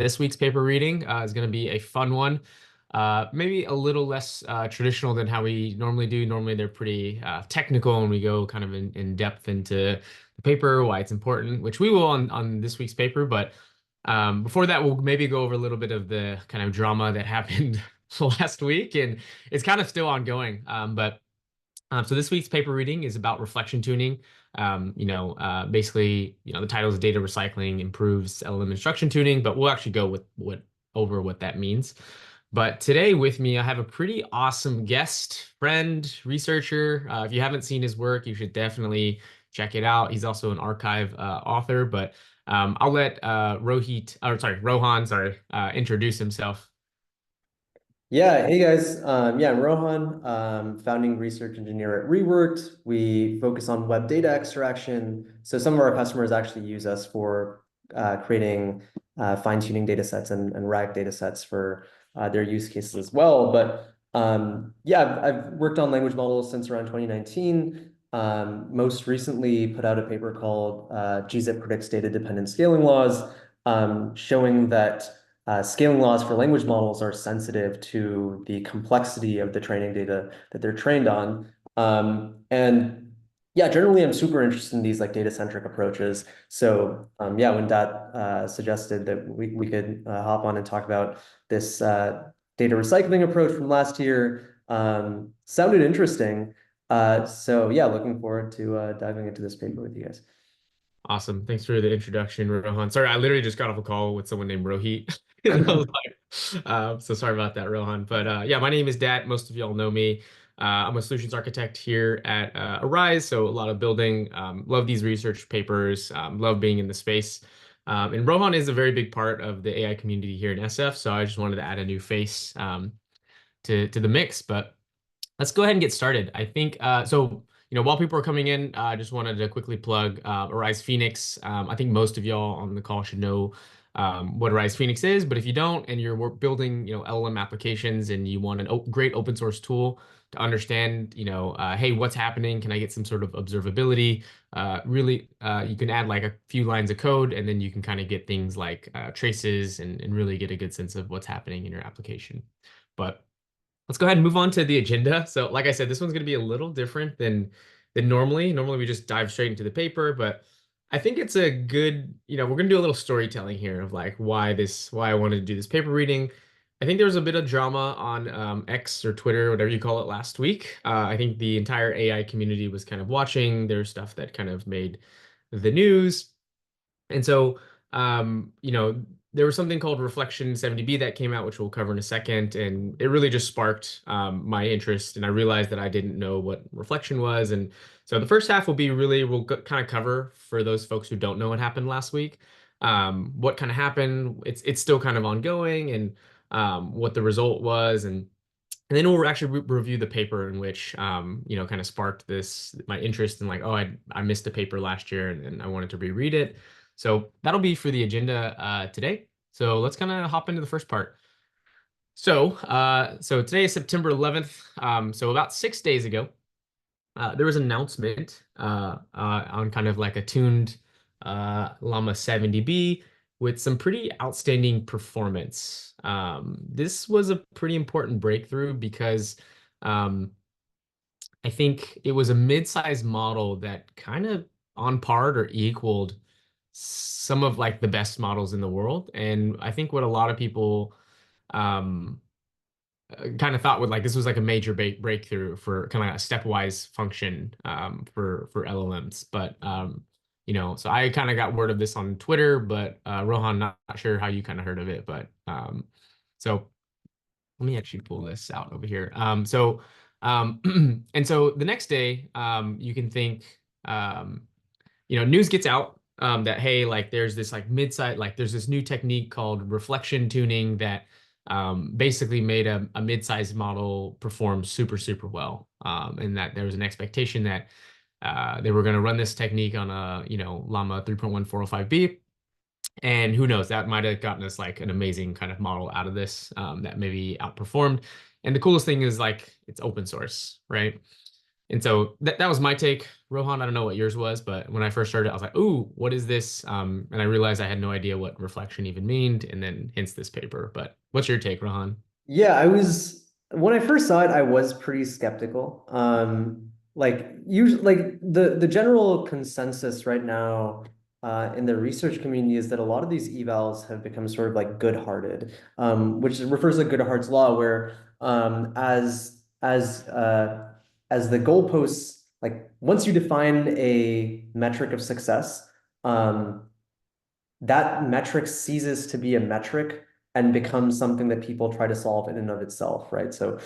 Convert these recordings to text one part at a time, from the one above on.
This week's paper reading is going to be a fun one. Maybe a little less traditional than how we normally do. Normally, they're pretty technical, and we go kind of in depth into the paper, why it's important, which we will on this week's paper. But before that, we'll maybe go over a little bit of the kind of drama that happened last week, and it's kind of still ongoing. So this week's paper reading is about reflection tuning. Basically, the title is Data Recycling Improves LLM Instruction Tuning, but we'll actually go with what that means. But today with me, I have a pretty awesome guest, friend, researcher. If you haven't seen his work, you should definitely check it out. He's also an archive author, but I'll let Rohan, introduce himself. Yeah, hey guys. I'm Rohan, founding research engineer at Reworked. We focus on web data extraction. So some of our customers actually use us for creating fine-tuning data sets and RAG data sets for their use cases as well. But I've worked on language models since around 2019. Most recently put out a paper called GZIP predicts data dependent scaling laws, showing that scaling laws for language models are sensitive to the complexity of the training data that they're trained on. And yeah, generally I'm super interested in these like data-centric approaches. So when Dat suggested that we could hop on and talk about this data recycling approach from last year, sounded interesting. Looking forward to diving into this paper with you guys. Awesome. Thanks for the introduction, Rohan. Sorry, I literally just got off a call with someone named Rohit. And I was like, so sorry about that, Rohan. But yeah, my name is Dat. Most of y'all know me. I'm a solutions architect here at Arise. So a lot of building, love these research papers, love being in the space. And Rohan is a very big part of the AI community here in SF. So I just wanted to add a new face to the mix. But let's go ahead and get started. I think while people are coming in, I just wanted to quickly plug Arise Phoenix. I think most of y'all on the call should know what Arise Phoenix is, but if you don't and you're building, LLM applications and you want a great open source tool to understand, hey, what's happening? Can I get some sort of observability? You can add like a few lines of code, and then you can kind of get things like traces and really get a good sense of what's happening in your application. But let's go ahead and move on to the agenda. So, like I said, this one's going to be a little different than normally. Normally, we just dive straight into the paper, but I think it's a good, we're going to do a little storytelling here of like why I wanted to do this paper reading. I think there was a bit of drama on X or Twitter, whatever you call it, last week. I think the entire AI community was kind of watching. There's stuff that kind of made the news. And so, there was something called Reflection 70B that came out, which we'll cover in a second. And it really just sparked my interest. And I realized that I didn't know what reflection was. And so the first half will be we'll kind of cover for those folks who don't know what happened last week, what kind of happened. It's still kind of ongoing, and what the result was. And then we'll actually review the paper in which, kind of sparked my interest in like, oh, I missed a paper last year and I wanted to reread it. So that'll be for the agenda today. So let's kind of hop into the first part. So today is September 11th. So about 6 days ago, there was an announcement on kind of like a tuned Llama 70B with some pretty outstanding performance. This was a pretty important breakthrough because I think it was a mid-sized model that kind of on par or equaled some of like the best models in the world. And I think what a lot of people um, kind of thought would like this was like a major breakthrough for kind of a stepwise function for LLMs. But so I kind of got word of this on Twitter, but Rohan, not sure how you kind of heard of it, but so let me actually pull this out over here. And so the next day, you can think, news gets out that hey, like there's this like mid-size, like there's this new technique called reflection tuning that basically made a mid-sized model perform super, super well. And that there was an expectation that they were going to run this technique on a, Llama 3.1405B. And who knows, that might have gotten us like an amazing kind of model out of this that maybe outperformed. And the coolest thing is like it's open source, right? And so that was my take, Rohan. I don't know what yours was, but when I first started, I was like, "Ooh, what is this?" And I realized I had no idea what reflection even meant, and then hence this paper. But what's your take, Rohan? Yeah, when I first saw it, I was pretty skeptical. Like usually like the general consensus right now in the research community is that a lot of these evals have become sort of like good-hearted, which refers to Goodhart's law, where as the goalposts, like once you define a metric of success, um, that metric ceases to be a metric and becomes something that people try to solve in and of itself, right? So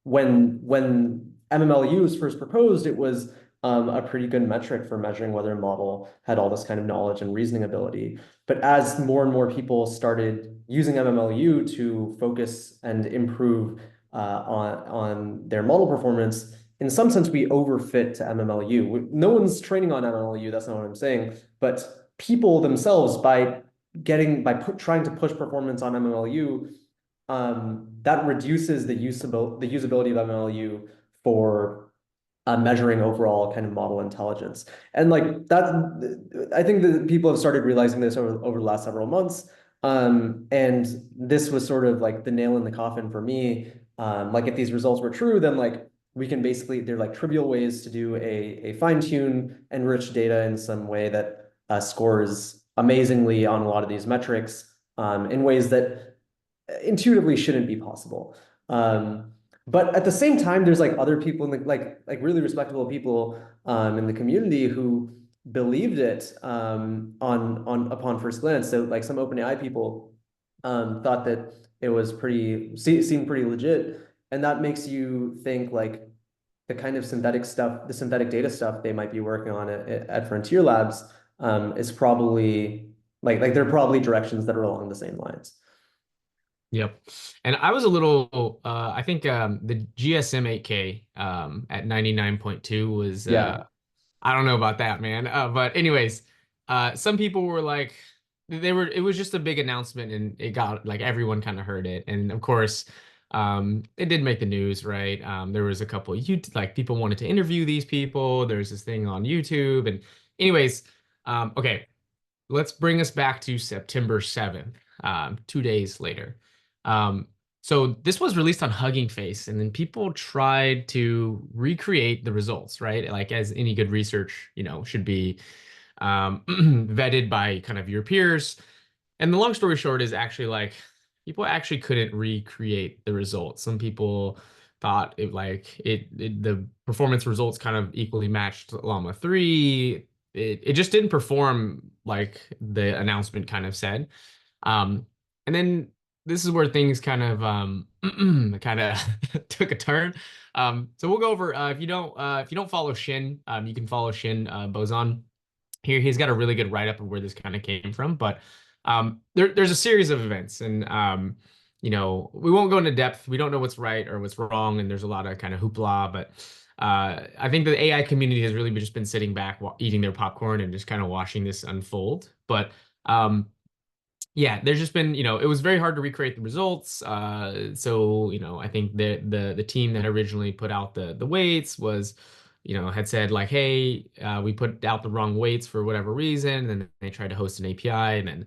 when MMLU was first proposed, it was a pretty good metric for measuring whether a model had all this kind of knowledge and reasoning ability. But as more and more people started using MMLU to focus and improve on their model performance, in some sense, we overfit to MMLU. No one's training on MMLU, that's not what I'm saying. But people themselves, trying to push performance on MMLU, that reduces the usability of MMLU for measuring overall kind of model intelligence. And like that, I think that people have started realizing this over the last several months. And this was sort of like the nail in the coffin for me. Like if these results were true, then like we can basically, they're like trivial ways to do a fine-tune, enrich data in some way that scores amazingly on a lot of these metrics in ways that intuitively shouldn't be possible. But at the same time, there's like other people in the like really respectable people in the community who believed it on upon first glance. So like some OpenAI people thought that it was seemed pretty legit, and that makes you think like the kind of synthetic stuff, the synthetic data stuff they might be working on at Frontier Labs is probably like there are probably directions that are along the same lines. Yep. And I was a little I think the GSM 8K at 99.2 was Yeah. I don't know about that, man. But anyways, some people were like it was just a big announcement and it got like everyone kind of heard it. And of course, it did make the news, right? There was a couple of like people wanted to interview these people. There's this thing on YouTube and anyways, okay. Let's bring us back to September 7th, 2 days later. Um, so this was released on Hugging Face, and then people tried to recreate the results, right? Like as any good research, should be vetted by kind of your peers. And the long story short is actually like people actually couldn't recreate the results. Some people thought the performance results kind of equally matched Llama 3. It just didn't perform like the announcement kind of said. Um, and then this is where things kind of kind of took a turn. So we'll go over if you don't follow Shin, you can follow Shin Boson here. He's got a really good write-up of where this kind of came from, but there's a series of events, and we won't go into depth. We don't know what's right or what's wrong, and there's a lot of kind of hoopla. But I think the AI community has really just been sitting back, eating their popcorn, and just kind of watching this unfold. But yeah, there's just been, it was very hard to recreate the results. So, I think the team that originally put out the weights was, had said like, hey, we put out the wrong weights for whatever reason, and then they tried to host an API, and then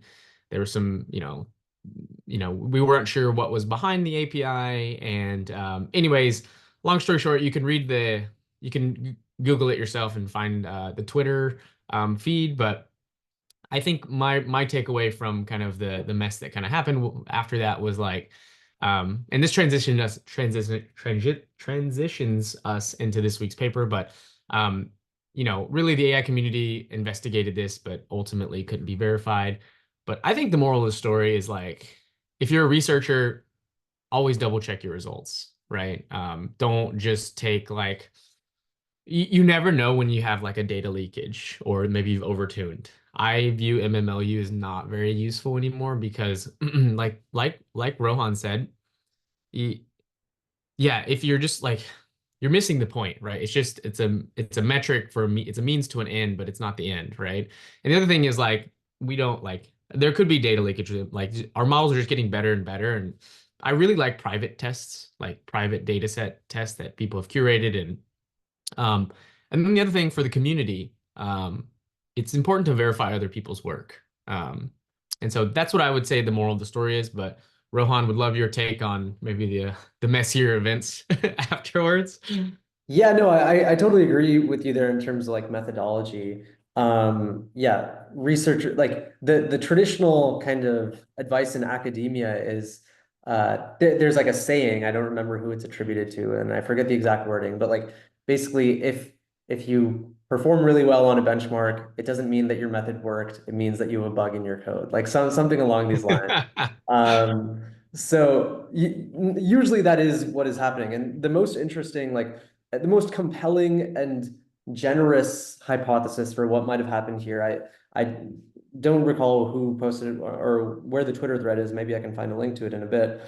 there was some, we weren't sure what was behind the API. And anyways, long story short, you can Google it yourself and find the Twitter feed, but I think my takeaway from kind of the mess that kind of happened after that was like, and this transitions us into this week's paper, but really the AI community investigated this, but ultimately couldn't be verified. But I think the moral of the story is like, if you're a researcher, always double check your results, right? Don't just take like you never know when you have like a data leakage or maybe you've overtuned. I view MMLU as not very useful anymore because like Rohan said, y- yeah, if you're just like you're missing the point, right? It's a metric for me, it's a means to an end, but it's not the end, right? And the other thing is like we don't like there could be data leakage, like our models are just getting better and better. And I really like private tests, like private data set tests that people have curated and Um, and then the other thing for the community, it's important to verify other people's work. And so that's what I would say the moral of the story is. But Rohan, would love your take on maybe the messier events afterwards. Yeah, no, I totally agree with you there in terms of like methodology. Yeah, research like the traditional kind of advice in academia is there's like a saying, I don't remember who it's attributed to, and I forget the exact wording, but like basically if you perform really well on a benchmark, it doesn't mean that your method worked. It means that you have a bug in your code, like something along these lines. Um, so usually that is what is happening. And the most interesting, like the most compelling and generous hypothesis for what might have happened here. I don't recall who posted it or where the Twitter thread is. Maybe I can find a link to it in a bit.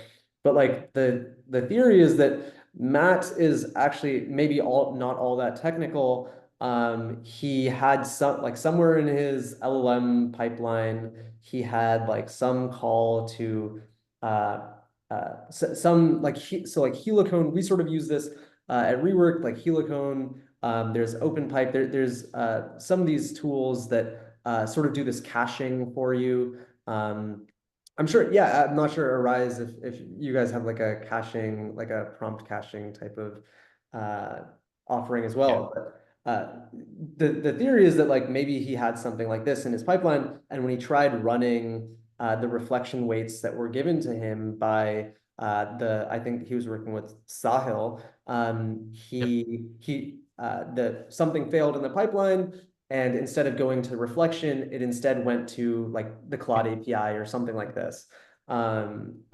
But like the theory is that Matt is actually maybe all not all that technical. He had some like somewhere in his LLM pipeline, he had like some call to some like so like Helicone. We sort of use this at Rework, like Helicone. There's OpenPipe. There's some of these tools that sort of do this caching for you. I'm sure, yeah, I'm not sure, Arise, if you guys have like a caching, like a prompt caching type of uh, offering as Yeah. well. But the theory is that like maybe he had something like this in his pipeline, and when he tried running the reflection weights that were given to him by I think he was working with Sahil, Yep. the something failed in the pipeline, and instead of going to reflection, it instead went to like the Claude API or something like this. And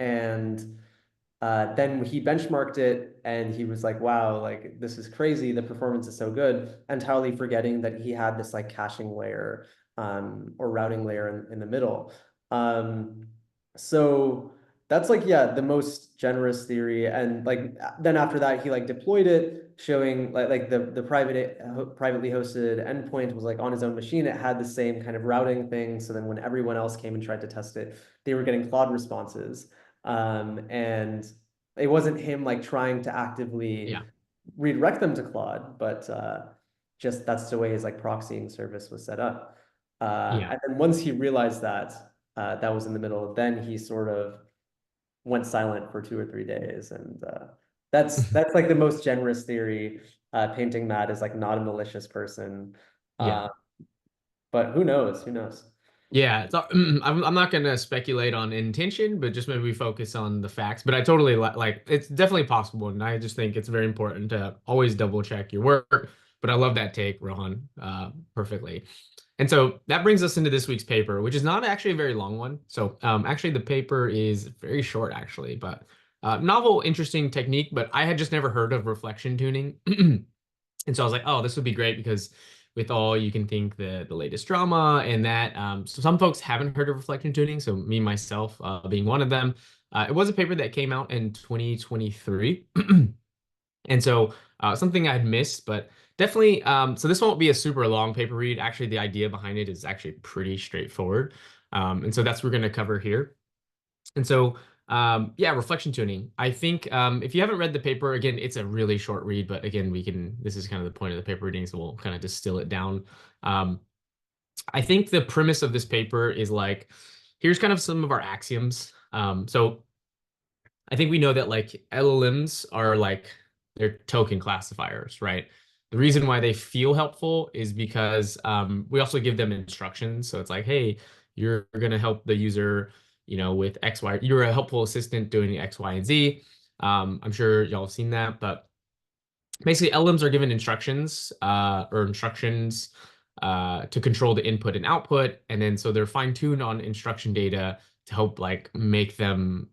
then he benchmarked it and he was like, wow, like this is crazy. The performance is so good, entirely forgetting that he had this like caching layer or routing layer in the middle. Um, so that's like, yeah, the most generous theory. And like then after that, he like deployed it, showing like the privately hosted endpoint was like on his own machine. It had the same kind of routing thing. So then when everyone else came and tried to test it, they were getting Claude responses. And it wasn't him like trying to actively Yeah. redirect them to Claude, but just that's the way his like proxying service was set up. Yeah. And then once he realized that that was in the middle, then he sort of went silent for 2 or 3 days, and that's like the most generous theory, painting Matt as like not a malicious person. Yeah. Uh, but who knows? Who knows? Yeah, it's, I'm not going to speculate on intention, but just maybe focus on the facts. But I totally like it's definitely possible, and I just think it's very important to always double check your work. But I love that take, Rohan, perfectly. And so that brings us into this week's paper, which is not actually a very long one. So actually, the paper is very short, actually, but novel, interesting technique. But I had just never heard of reflection tuning. And so I was like, oh, this would be great because with all you can think the latest drama and that, so some folks haven't heard of reflection tuning. So me myself being one of them. It was a paper that came out in 2023. And so something I'd missed, but definitely. So this won't be a super long paper read. Actually, the idea behind it is actually pretty straightforward. And so that's what we're going to cover here. And so, yeah, reflection tuning. I think if you haven't read the paper, again, it's a really short read, but again, this is kind of the point of the paper reading, so we'll kind of distill it down. Um, I think the premise of this paper is like, here's kind of some of our axioms. So I think we know that like LLMs are like they're token classifiers, right? The reason why they feel helpful is because we also give them instructions. So it's like, hey, you're gonna help the user, with X, Y. You're a helpful assistant doing X, Y, and Z. I'm sure y'all have seen that, but basically LLMs are given instructions to control the input and output, and then so they're fine-tuned on instruction data to help like make them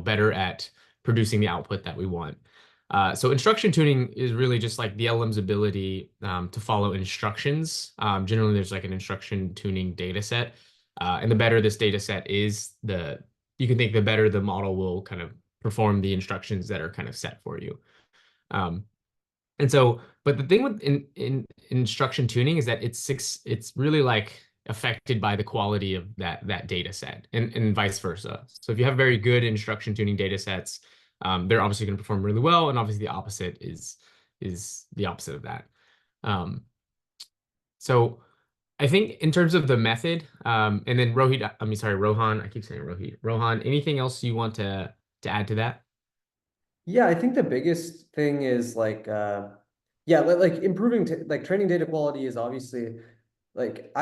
better at producing the output that we want. So instruction tuning is really just like the LLM's ability to follow instructions. Generally, there's like an instruction tuning data set, and the better this data set is, the you can think the better the model will kind of perform the instructions that are kind of set for you. Um, and so, but the thing with in instruction tuning is that it's really like affected by the quality of that data set and vice versa. So if you have very good instruction tuning data sets, they're obviously going to perform really well, and obviously the opposite is the opposite of that. Um, so I think in terms of the method, and then Rohit, I mean, sorry, Rohan, I keep saying Rohit. Rohan, anything else you want to add to that? Yeah, I think the bigged thing is yeah, like improving like training data quality is obviously like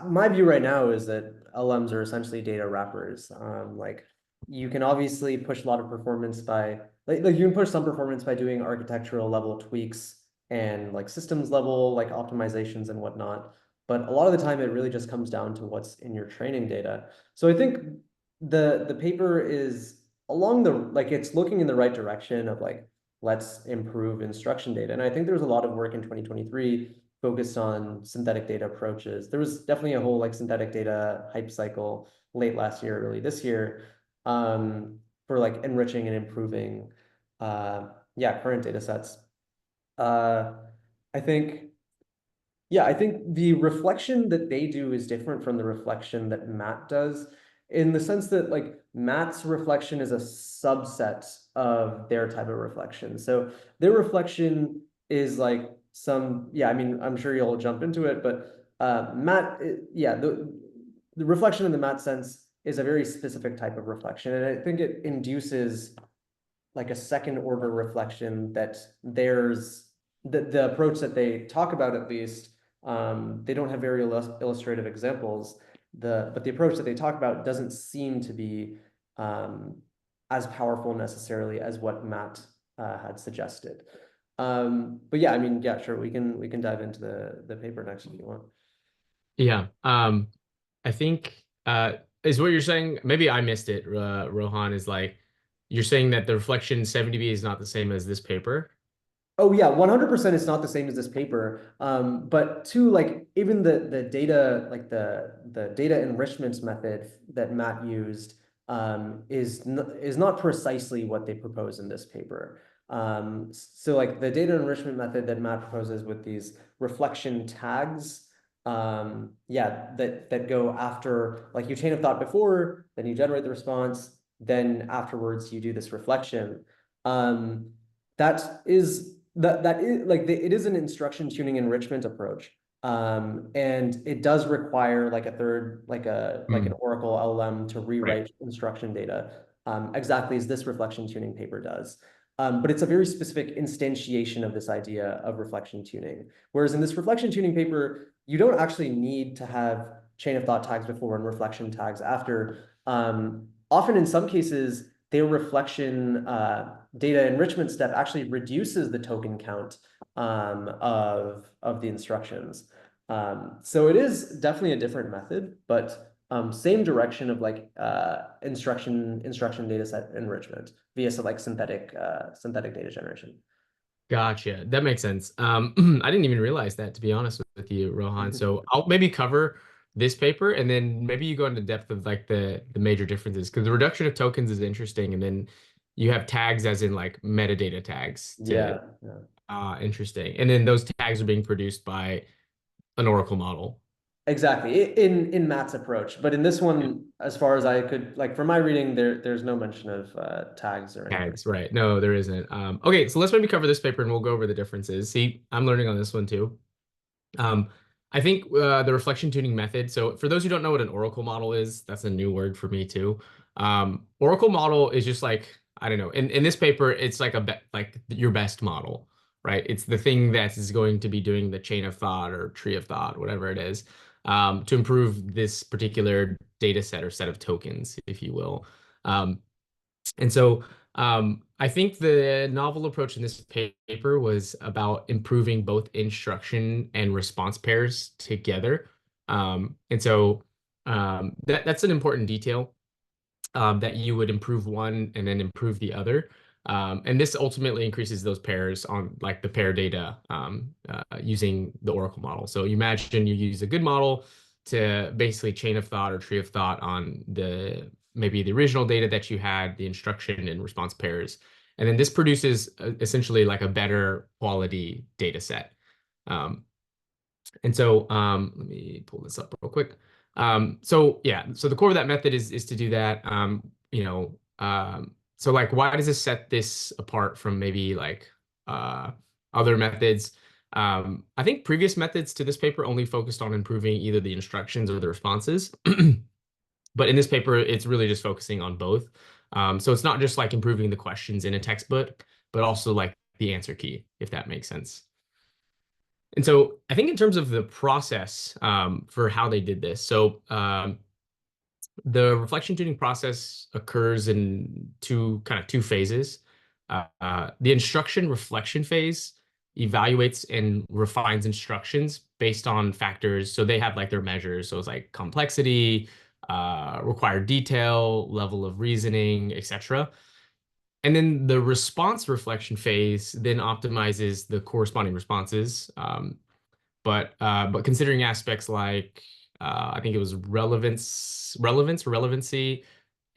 my view right now is that LMs are essentially data wrappers. Like you can obviously push a lot of performance by like you can push some performance by doing architectural level tweaks and like systems level like optimizations and whatnot. But a lot of the time it really just comes down to what's in your training data. So I think the paper is along the like it's looking in the right direction of like let's improve instruction data. And I think there's a lot of work in 2023 focused on synthetic data approaches. There was definitely a whole like synthetic data hype cycle late last year, early this year, for like enriching and improving yeah, current data sets. Uh, I think yeah, I think the reflection that they do is different from the reflection that Matt does in the sense that like Matt's reflection is a subset of their type of reflection. So their reflection is like some, yeah, I mean, I'm sure you'll jump into it, but Matt, yeah, the reflection in the Matt sense is a very specific type of reflection. And I think it induces like a second order reflection that there's the approach that they talk about at least they don't have very illustrative examples but the approach that they talk about doesn't seem to be um, as powerful necessarily as what Matt had suggested but yeah I mean yeah sure we can dive into the paper next if you want. Yeah. I think is what you're saying. Maybe I missed it, Rohan, is like you're saying that the reflection 70B is not the same as this paper. Oh yeah, 100% it's not the same as this paper. But two, like even the data, like the data enrichment method that Matt used is not precisely what they propose in this paper. So like the data enrichment method that Matt proposes with these reflection tags, yeah, that go after like you chain of thought before, then you generate the response, then afterwards you do this reflection. Um, that is like it is an instruction tuning enrichment approach. And it does require like a third, like an Mm, Oracle LLM to right. rewrite instruction data, exactly as this reflection tuning paper does. But it's a very specific instantiation of this idea of reflection tuning. Whereas in this reflection tuning paper, you don't actually need to have chain of thought tags before and reflection tags after. Often in some cases, their reflection data enrichment step actually reduces the token count of the instructions. So it is definitely a different method, but same direction of like instruction data set enrichment via so like synthetic data generation. Gotcha. That makes sense. I didn't even realize that, to be honest with you, Rohan. So I'll maybe cover this paper and then maybe you go into depth of like the major differences because the reduction of tokens is interesting, and then you have tags as in like metadata tags to Yeah, yeah. interesting. And then those tags are being produced by an Oracle model. Exactly. In Matt's approach, but in this one, as far as I could like from my reading, there's no mention of tags or anything. Tags, right? No, there isn't. Okay, so let's maybe cover this paper and we'll go over the differences. See, I'm learning on this one too. Um, I think the reflection tuning method. So for those who don't know what an Oracle model is, that's a new word for me too. Oracle model is just like, I don't know. In this paper, it's like like your best model, right? It's the thing that is going to be doing the chain of thought or tree of thought, whatever it is, to improve this particular data set or set of tokens, if you will. Um, and so I think the novel approach in this paper was about improving both instruction and response pairs together. And so that's an important detail that you would improve one and then improve the other. And this ultimately increases those pairs on like the pair data using the Oracle model. So you imagine you use a good model to basically chain of thought or tree of thought on the maybe the original data that you had, the instruction and response pairs. And then this produces essentially like a better quality data set. Um, and so let me pull this up real quick. So yeah, so the core of that method is to do that. So like why does this set this apart from maybe like uh, other methods? I think previous methods to this paper only focused on improving either the instructions or the responses. But in this paper, it's really just focusing on both. So it's not just like improving the questions in a textbook, but also like the answer key, if that makes sense. And so I think in terms of the process for how they did this, so the reflection tuning process occurs in two phases. The instruction reflection phase evaluates and refines instructions based on factors. So they have like their measures. So it's like complexity, required detail, level of reasoning, etc. And then the response reflection phase then optimizes the corresponding responses. But considering aspects like I think it was relevancy,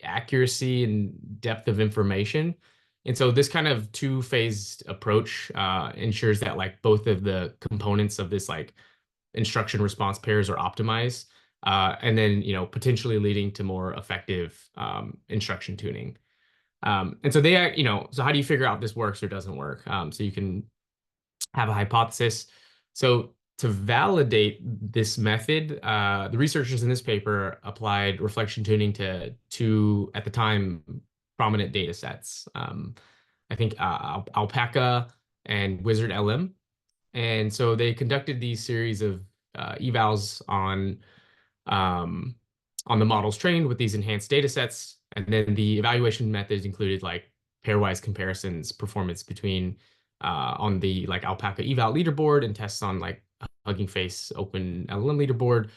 accuracy, and depth of information. And so this kind of two-phased approach ensures that like both of the components of this like instruction response pairs are optimized, and then potentially leading to more effective instruction tuning. And so so how do you figure out this works or doesn't work? So you can have a hypothesis. So to validate this method, the researchers in this paper applied reflection tuning to two, at the time, prominent data sets. I think Alpaca and Wizard LM. And so they conducted these series of evals um, on the models trained with these enhanced data sets. And then the evaluation methods included like pairwise comparisons, performance between on the like Alpaca eval leaderboard and tests on like Hugging Face open LLM leaderboard.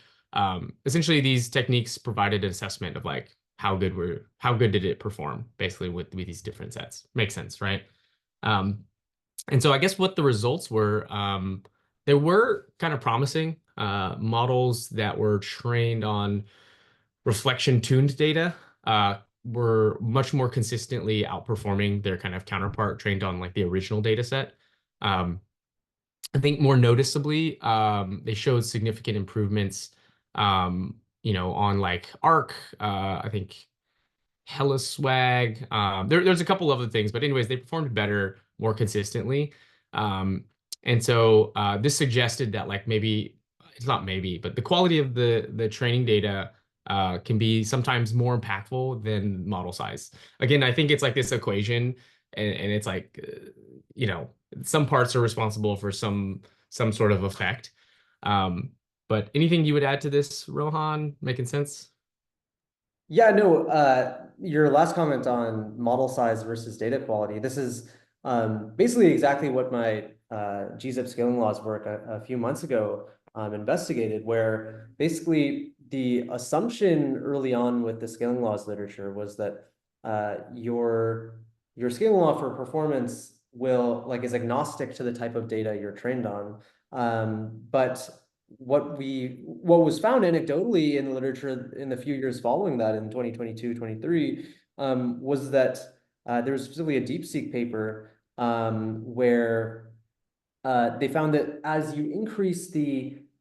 Essentially, these techniques provided an assessment of like how good did it perform basically with these different sets. Makes sense, right? Um, and so I guess what the results were, they were kind of promising. Models that were trained on reflection tuned data were much more consistently outperforming their kind of counterpart trained on like the original data set. Um, I think more noticeably, they showed significant improvements, on like ARC. I think hella swag. There's a couple other things, but anyways, they performed better, more consistently. Um, and so this suggested that like maybe it's not maybe, but the quality of the training data can be sometimes more impactful than model size. Again, I think it's like this equation, and it's like some parts are responsible for some sort of effect. Um, but anything you would add to this, Rohan? Making sense? Yeah, no, your last comment on model size versus data quality, this is basically exactly what my GZIP scaling laws work a few months ago investigated, where basically the assumption early on with the scaling laws literature was that your scaling law for performance is agnostic to the type of data you're trained on. But what was found anecdotally in the literature in the few years following that in 2022, 23, was that there was specifically a DeepSeek paper where they found that as you increase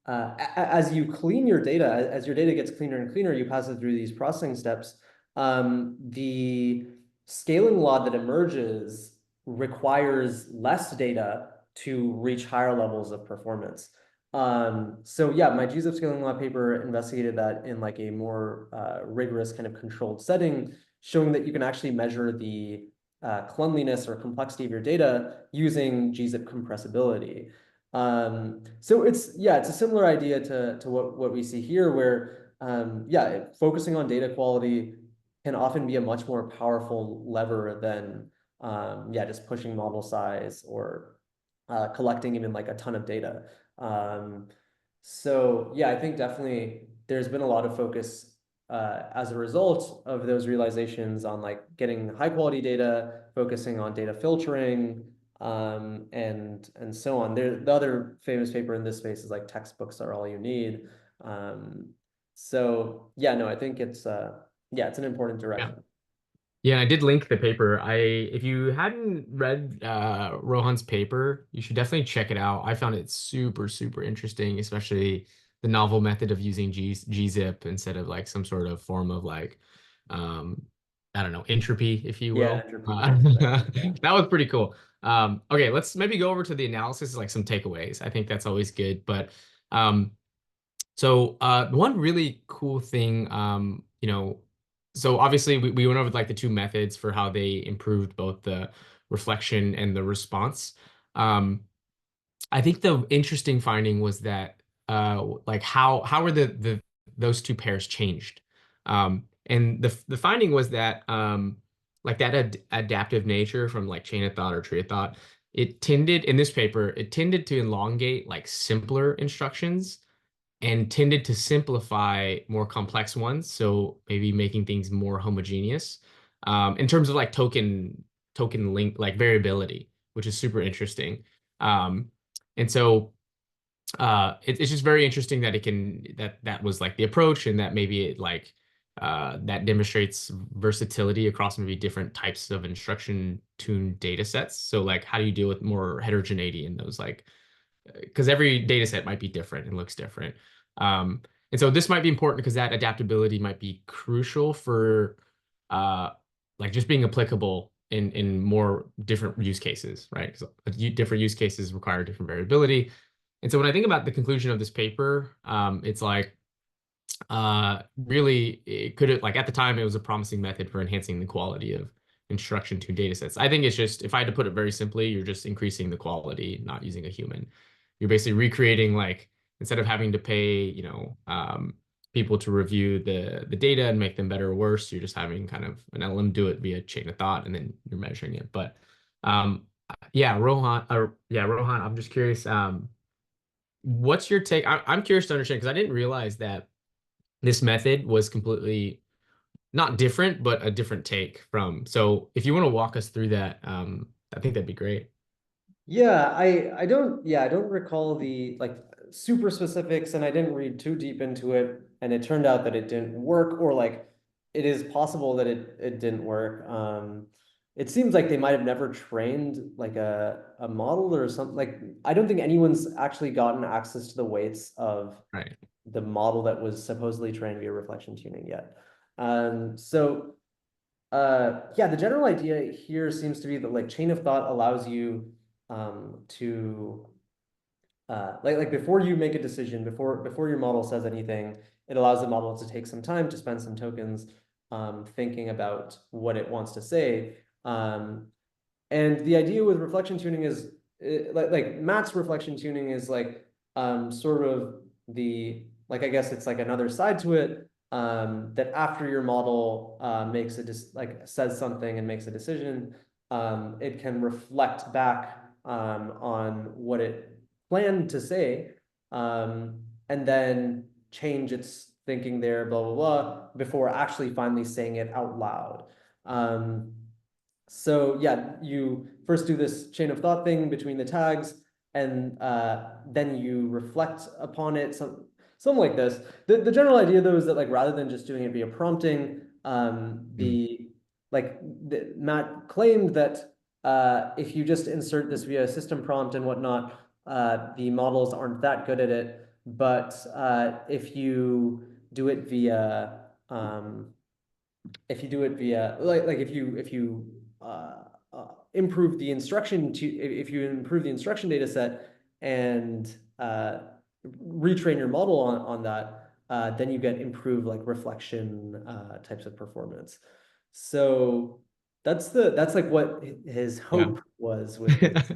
as you clean your data, as your data gets cleaner and cleaner, you pass it through these processing steps, the scaling law that emerges requires less data to reach higher levels of performance. So yeah, my GZIP scaling law paper investigated that in like a more rigorous kind of controlled setting, showing that you can actually measure the cleanliness or complexity of your data using GZIP compressibility. So it's a similar idea to what we see here, where focusing on data quality can often be a much more powerful lever than just pushing model size or collecting even like a ton of data. Um, so yeah, I think definitely there's been a lot of focus as a result of those realizations on like getting high quality data, focusing on data filtering, and so on. The other famous paper in this space is like textbooks are all you need. So yeah, no, I think it's an important Yeah. direction. Yeah, I did link the paper. If you hadn't read Rohan's paper, you should definitely check it out. I found it super, super interesting, especially the novel method of using gzip instead of like some sort of form of like um, I don't know, entropy, if you Yeah, will. entropy, exactly. Yeah. That was pretty cool. Okay, let's maybe go over to the analysis, like some takeaways. I think that's always good. But um, one really cool thing, so obviously we went over like the two methods for how they improved both the reflection and the response. Um, I think the interesting finding was that like how were the those two pairs changed? And the finding was that like that adaptive nature from like chain of thought or tree of thought, it tended in this paper, it tended to elongate like simpler instructions and tended to simplify more complex ones. So maybe making things more homogeneous in terms of like token link like variability, which is super interesting. Um, and so it's just very interesting that that was like the approach and that maybe it like that demonstrates versatility across maybe different types of instruction tuned data sets. So like how do you deal with more heterogeneity in those like because every data set might be different and looks different. Um, and so this might be important because that adaptability might be crucial for uh, like just being applicable in more different use cases, right? Because different use cases require different variability. And so when I think about the conclusion of this paper, it's like really it could have like at the time it was a promising method for enhancing the quality of instruction to data sets. I think it's just if I had to put it very simply, you're just increasing the quality, not using a human. You're basically recreating like instead of having to pay, people to review the data and make them better or worse, you're just having kind of an LLM do it via chain of thought and then you're measuring it. But um Rohan, I'm just curious, what's your take? I'm curious to understand because I didn't realize that this method was completely not different, but a different take from. So if you want to walk us through that, I think that'd be great. Yeah, I don't recall the like super specifics, and I didn't read too deep into it, and it turned out that it didn't work, or like it is possible that it didn't work. It seems like they might have never trained like a model or something. Like I don't think anyone's actually gotten access to the weights of Right. the model that was supposedly trained via reflection tuning yet. So yeah, the general idea here seems to be that like chain of thought allows you to like before you make a decision, before your model says anything, it allows the model to take some time to spend some tokens thinking about what it wants to say. And the idea with reflection tuning is like Matt's reflection tuning is like sort of the like I guess it's like another side to it that after your model makes a like says something and makes a decision, it can reflect back on what it planned to say and then change its thinking there, blah blah blah, before actually finally saying it out loud. Um, so yeah, you first do this chain of thought thing between the tags, and then you reflect upon it, something like this. The general idea though is that like rather than just doing it via prompting, Mm, Matt claimed that if you just insert this via system prompt and whatnot, the models aren't that good at it. But if you do it via like if you improve the instruction to if you improve the instruction data set and retrain your model on that, then you get improved like reflection types of performance. So that's like what his yeah. hope was with this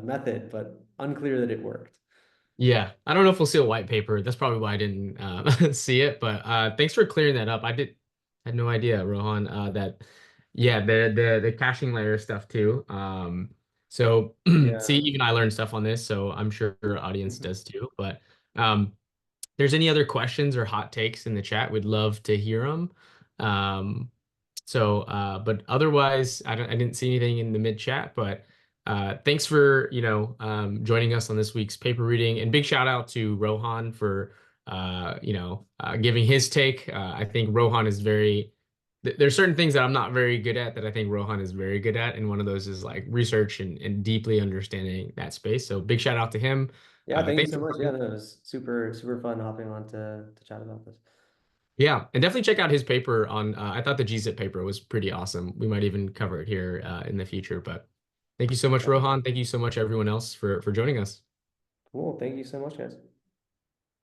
method, but unclear that it worked. Yeah, I don't know if we'll see a white paper. That's probably why I didn't see it. But thanks for clearing that up. Had no idea, Rohan, that yeah, the caching layer stuff too. So see, Yeah. even I learned stuff on this, so I'm sure our audience does too. But um, there's any other questions or hot takes in the chat, we'd love to hear them. But otherwise, I didn't see anything in the mid chat, but thanks for, joining us on this week's paper reading and big shout out to Rohan for, giving his take. I think Rohan is there's certain things that I'm not very good at that I think Rohan is very good at. And one of those is like research and deeply understanding that space. So big shout out to him. Yeah, thank you Thanks so for much. Yeah, coming. no, it was super fun hopping on to chat about this. Yeah, and definitely check out his paper on. I thought the GZIP paper was pretty awesome. We might even cover it here in the future. But thank you so much, Sounds Rohan. good. Thank you so much, everyone else, for joining us. Cool. Thank you so much, guys.